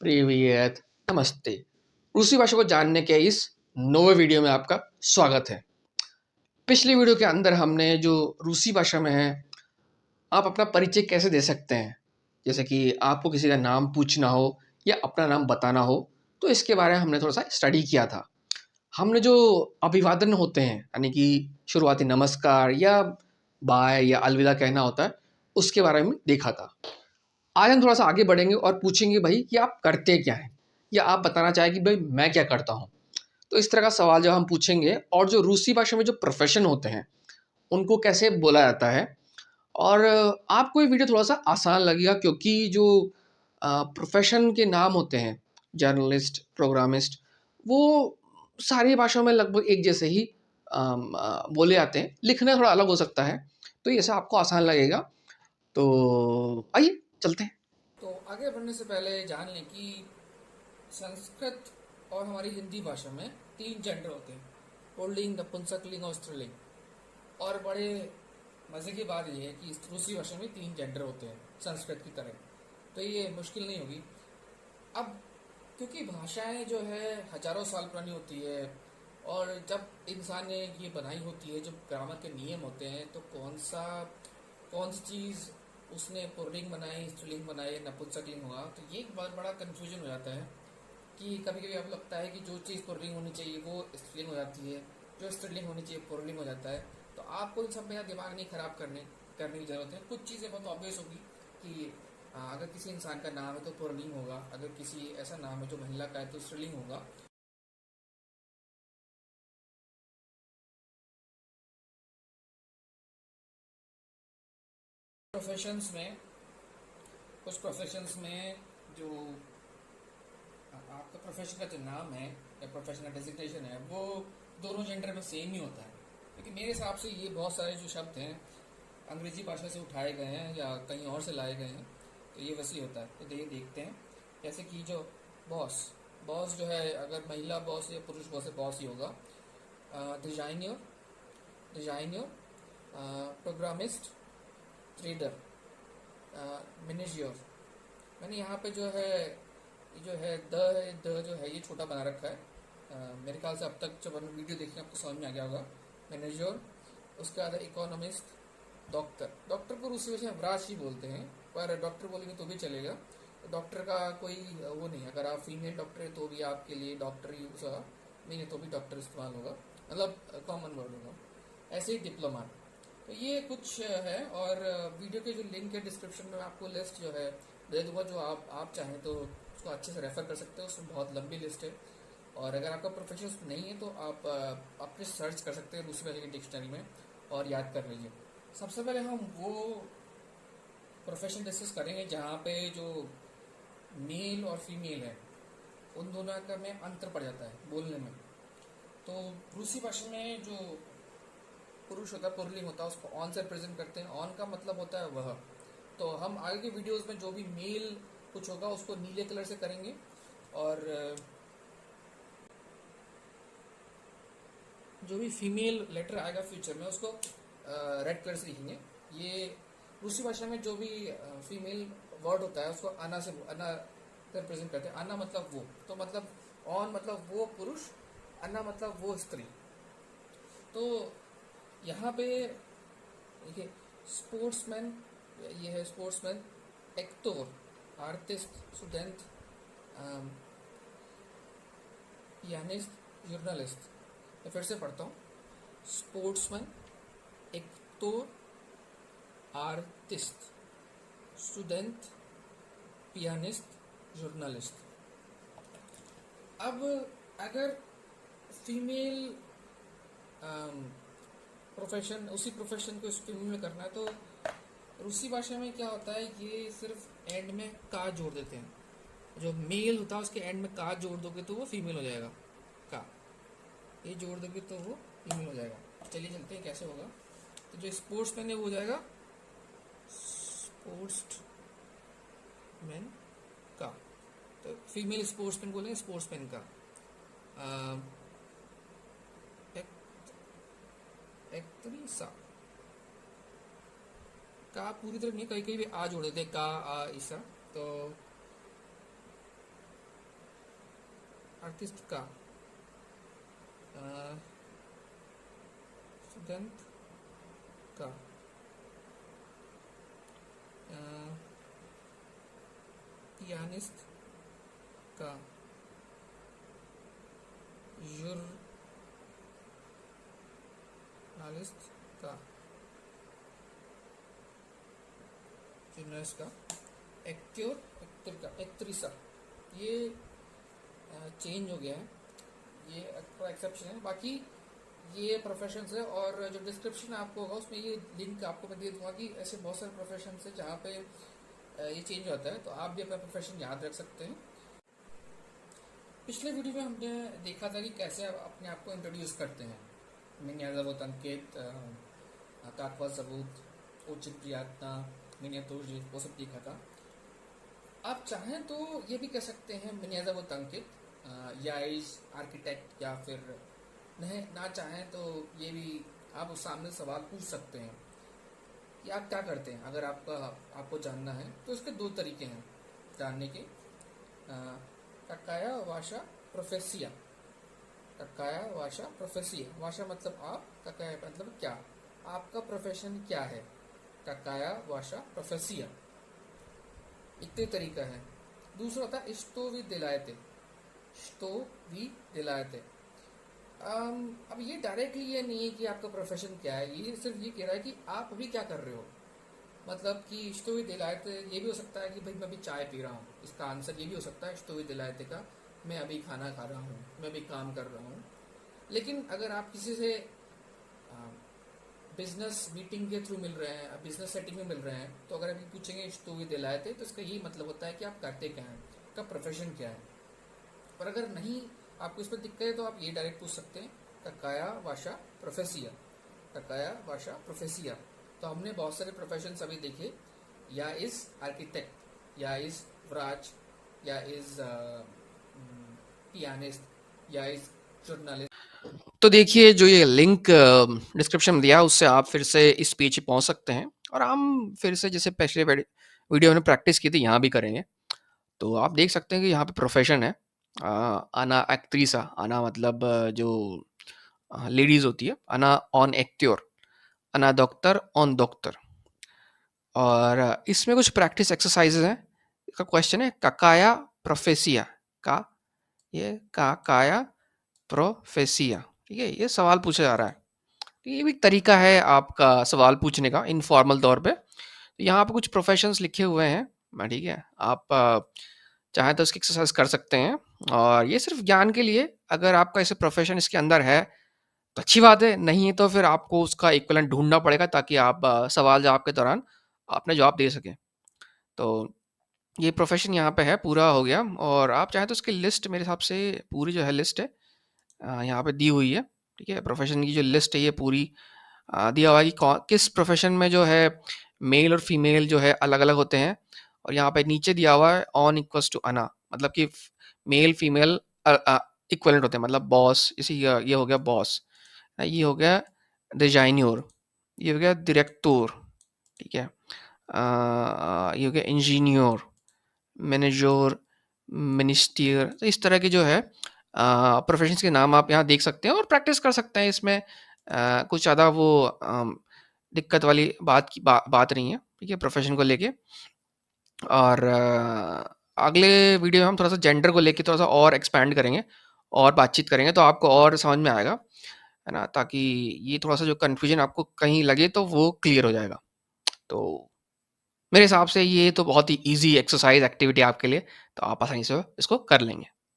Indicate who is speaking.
Speaker 1: प्रिवियत नमस्ते। रूसी भाषा को जानने के इस नवे वीडियो में आपका स्वागत है। पिछली वीडियो के अंदर हमने जो रूसी भाषा में है आप अपना परिचय कैसे दे सकते हैं, जैसे कि आपको किसी का नाम पूछना हो या अपना नाम बताना हो, तो इसके बारे में हमने थोड़ा सा स्टडी किया था। हमने जो अभिवादन होते हैं यानी कि शुरुआती नमस्कार या बाय या अलविदा कहना होता है, उसके बारे में देखा था। आज हम थोड़ा-सा आगे बढ़ेंगे और पूछेंगे भाई कि आप करते क्या हैं? या आप बताना चाहें कि भाई मैं क्या करता हूँ? तो इस तरह का सवाल जब हम पूछेंगे और जो रूसी भाषा में जो प्रोफ़ेशन होते हैं, उनको कैसे बोला जाता है और आपको ये वीडियो थोड़ा-सा आसान लगेगा क्योंकि जो प्रोफ़ेशन के नाम होते हैं, जर्नलिस्ट, प्रोग्रामिस्ट, वो सारी भाषाओं में लगभग एक जैसे ही बोले जाते हैं। लिखना थोड़ा अलग हो सकता है, तो ये सब आपको आसान लगेगा। तो आइए चलते हैं।
Speaker 2: तो आगे बढ़ने से पहले जान लें कि संस्कृत और हमारी हिंदी भाषा में तीन जेंडर होते हैं, पुल्लिंग, नपुंसकलिंग और स्त्रीलिंग। और बड़े मज़े की बात यह है कि इस रूसी भाषा में तीन जेंडर होते हैं संस्कृत की तरह, तो ये मुश्किल नहीं होगी। अब क्योंकि भाषाएं जो है हजारों साल पुरानी होती है, और जब इंसान ने ये बनाई होती है, जब ग्रामर के नियम होते हैं, तो कौन सी चीज़ उसने पुल्लिंग बनाई, स्त्रीलिंग बनाई, नपुंसकलिंग हुआ, तो ये एक बहुत बड़ा कंफ्यूजन हो जाता है कि कभी कभी आपको लगता है कि जो चीज़ पुल्लिंग होनी चाहिए वो स्त्रीलिंग हो जाती है, जो स्त्रीलिंग होनी चाहिए पुल्लिंग हो जाता है। तो आपको इन सब में दिमाग नहीं खराब करने की जरूरत है। कुछ चीज़ें बहुत ऑब्वियस होगी कि अगर किसी इंसान का नाम है तो पुल्लिंग होगा, अगर किसी ऐसा नाम है जो महिला का है तो स्त्रीलिंग होगा। प्रोफेशंस में कुछ प्रोफेशंस में जो आपका प्रोफेशन का जो नाम है या प्रोफेशन का डेजिग्नेशन है वो दोनों जेंडर में सेम ही होता है। लेकिन मेरे हिसाब से ये बहुत सारे जो शब्द हैं अंग्रेजी भाषा से उठाए गए हैं या कहीं और से लाए गए हैं, तो ये वैसे ही होता है। तो देखते हैं जैसे कि जो बॉस बॉस जो है, अगर महिला बॉस या पुरुष बॉस है, बॉस ही होगा। डिजाइनियर, प्रोग्रामिस्ट, ट्रेडर, मैनेजर। मैंने यहाँ पे जो है ये जो है द जो है ये छोटा बना रखा है। मेरे ख्याल से अब तक जब हमने वीडियो देखी आपको समझ में आ गया होगा। मैनेजर, उसके बाद इकोनॉमिस्ट, डॉक्टर। डॉक्टर को रूसी भाषा में व्राच ही बोलते हैं, पर डॉक्टर बोलेंगे तो भी चलेगा। तो डॉक्टर का कोई वो नहीं है, अगर आप फीमेल डॉक्टर है तो भी आपके लिए डॉक्टर यूज होगा, नहीं है तो भी डॉक्टर इस्तेमाल होगा, मतलब कॉमन वर्ड होगा। ऐसे ही डिप्लोमा। तो ये कुछ है, और वीडियो के जो लिंक है डिस्क्रिप्शन में आपको लिस्ट जो है दे दूंगा, जो आप चाहें तो उसको अच्छे से रेफर कर सकते हो। उसमें बहुत लंबी लिस्ट है, और अगर आपका प्रोफेशन नहीं है तो आप अपने सर्च कर सकते हैं दूसरी भाषा की डिक्शनरी में और याद कर लीजिए। सबसे पहले हम वो प्रोफेशन डिस्कस करेंगे जहाँ पे जो मेल और फीमेल है उन दोनों का में अंतर पड़ जाता है बोलने में। तो रूसी भाषा में जो पुरुष होता है, पुल्लिंग होता है, उसको ऑन से रिप्रेजेंट करते हैं। ऑन का मतलब होता है वह। तो हम आगे की वीडियोस में जो भी मेल कुछ होगा उसको नीले कलर से करेंगे, और जो भी फीमेल लेटर आएगा फ्यूचर में उसको रेड कलर से लिखेंगे। ये रूसी भाषा में जो भी फीमेल वर्ड होता है उसको अना रिप्रेजेंट करते हैं। अना मतलब वो, तो मतलब ऑन मतलब वो पुरुष, अना मतलब वो स्त्री। तो यहाँ पे देखिए, स्पोर्ट्समैन, ये है sportsman, actor, artist, student, pianist, journalist. मैं फिर से पढ़ता हूँ। Sportsman, actor, artist, student, pianist, journalist. अब अगर फीमेल प्रोफेशन, उसी प्रोफेशन को फीमेल में करना है तो रूसी भाषा में क्या होता है, ये सिर्फ एंड में का जोड़ देते हैं। जो मेल होता है उसके एंड में का जोड़ दोगे तो वो फीमेल हो जाएगा। का ये जोड़ दोगे तो वो फीमेल हो जाएगा। चलिए चलते हैं कैसे होगा। तो जो स्पोर्ट्समैन है वो हो जाएगा स्पोर्ट्समैन का। तो फीमेल स्पोर्ट्समैन बोलेंगे स्पोर्ट्समैन का। एक्ट्रेसा का पूरी तरह नहीं, कहीं कहीं भी आ जोड़ देते हैं, का आ ईसा। तो आर्टिस्ट का, स्टूडेंट का, पियानिस्ट का, जर्नलिस्ट का, जर्नलिस्ट का, एक्टर का, एक्ट्रेसा। ये चेंज हो गया है, ये एक्सेप्शन है। बाकी ये प्रोफेशंस है, और जो डिस्क्रिप्शन आपको होगा उसमें ये लिंक आपको मैं दे दूंगा कि ऐसे बहुत सारे प्रोफेशंस है जहाँ पे ये चेंज होता है, तो आप भी अपना प्रोफेशन याद रख सकते हैं। पिछले वीडियो में हमने देखा था कि कैसे आप अपने आप को इंट्रोड्यूस करते हैं। मिन्याजावत अंकित, ताकवा सबूत, उचित प्रियातना, मिनियातोजी, वो सब देखा था। आप चाहें तो ये भी कह सकते हैं मिन्याजावत अंकित, या इज आर्किटेक्ट, या फिर नहीं ना चाहें तो ये भी आप उस सामने सवाल पूछ सकते हैं कि आप क्या करते हैं। अगर आपको जानना है तो इसके दो तरीके हैं जानने के। ककाया वाशा प्रोफेसिया, ककाया वाशा प्रोफेसिया, वाशा मतलब आप, ककाया मतलब क्या, आपका प्रोफेशन क्या है। ककाया वाशा प्रोफेसिया एक तरीका है। दूसरा था इस्तो भी दिलाए थे, इस्तो भी दिलाए थे। अब ये डायरेक्टली ये नहीं है कि आपका प्रोफेशन क्या है, ये सिर्फ ये कह रहा है कि आप अभी क्या कर रहे हो। मतलब कि इश्तो भी दिलायते, ये भी हो सकता है कि भाई मैं अभी चाय पी रहा हूँ, इसका आंसर ये भी हो सकता है इश्तो भी दिलायते का मैं अभी खाना खा रहा हूँ, मैं अभी काम कर रहा हूँ। लेकिन अगर आप किसी से बिजनेस मीटिंग के थ्रू मिल रहे हैं, बिजनेस सेटिंग में मिल रहे हैं, तो अगर अभी पूछेंगे इश्तो भी दिलायते, तो इसका यही मतलब होता है कि आप करते क्या हैं, आपका प्रोफेशन क्या है। और अगर नहीं आपको इस पर दिक्कत है तो आप ये डायरेक्ट पूछ सकते हैं ककाया वाशा प्रोफेसिया, ककाया वाशा प्रोफेसिया। तो हमने बहुत सारे प्रोफेशंस अभी देखे, या इज आर्किटेक्ट, या इज व्राज, या इज पियानिस्ट, या इज जर्नलिस्ट।
Speaker 1: तो देखिए जो ये लिंक डिस्क्रिप्शन में दिया उससे आप फिर से इस पेज पे पहुंच सकते हैं, और हम फिर से जैसे पिछले वीडियो में प्रैक्टिस की थी यहाँ भी करेंगे। तो आप देख सकते हैं कि यहाँ पे प्रोफेशन है अना एक्ट्रीसा, अना मतलब जो लेडीज होती है, अना ऑन एक्ट्योर, अना डॉक्टर ऑन डॉक्टर। और इसमें कुछ प्रैक्टिस एक्सरसाइजेज हैं। इसका क्वेश्चन है ककाया प्रोफेसिया का, ये काकाया प्रोफेसिया, ठीक है, ये सवाल पूछा जा रहा है। तो ये भी एक तरीका है आपका सवाल पूछने का इनफॉर्मल तौर पे। तो यहाँ पे कुछ प्रोफेशंस लिखे हुए हैं, ठीक है, आप चाहें तो इसकी एक्सरसाइज कर सकते हैं। और ये सिर्फ ज्ञान के लिए, अगर आपका ऐसे प्रोफेशन इसके अंदर है तो अच्छी बात है, नहीं है तो फिर आपको उसका इक्विवेलेंट ढूंढना पड़ेगा ताकि आप सवाल जवाब के दौरान अपने जवाब दे सकें। तो ये प्रोफेशन यहाँ पे है, पूरा हो गया। और आप चाहें तो इसकी लिस्ट मेरे हिसाब से पूरी जो है लिस्ट है यहाँ पे दी हुई है, ठीक है। प्रोफेशन की जो लिस्ट है ये पूरी दिया हुआ है कि किस प्रोफेशन में जो है मेल और फीमेल जो है अलग अलग होते हैं। और यहाँ पे नीचे दिया हुआ है ऑन इक्वल्स टू अना, मतलब कि मेल फीमेल इक्वलेंट होते हैं। मतलब बॉस, इसी ये हो गया बॉस, ये हो गया डिजाइन्योर, ये हो गया डायरेक्टर, ठीक है, ये हो गया इंजीनियर, मैनेजर, मिनिस्टर। तो इस तरह के जो है प्रोफेशंस के नाम आप यहाँ देख सकते हैं और प्रैक्टिस कर सकते हैं। इसमें कुछ ज़्यादा वो दिक्कत वाली बात नहीं है, ठीक है, प्रोफेशन को लेके। और अगले वीडियो में हम थोड़ा सा जेंडर को लेके थोड़ा सा और एक्सपैंड करेंगे और बातचीत करेंगे, तो आपको और समझ में आएगा, है ना, ताकि ये थोड़ा सा जो कन्फ्यूजन आपको कहीं लगे तो वो क्लियर हो जाएगा। तो मेरे हिसाब से ये तो बहुत ही ईजी एक्सरसाइज एक्टिविटी आपके लिए, तो आप आसानी से इसको कर लेंगे।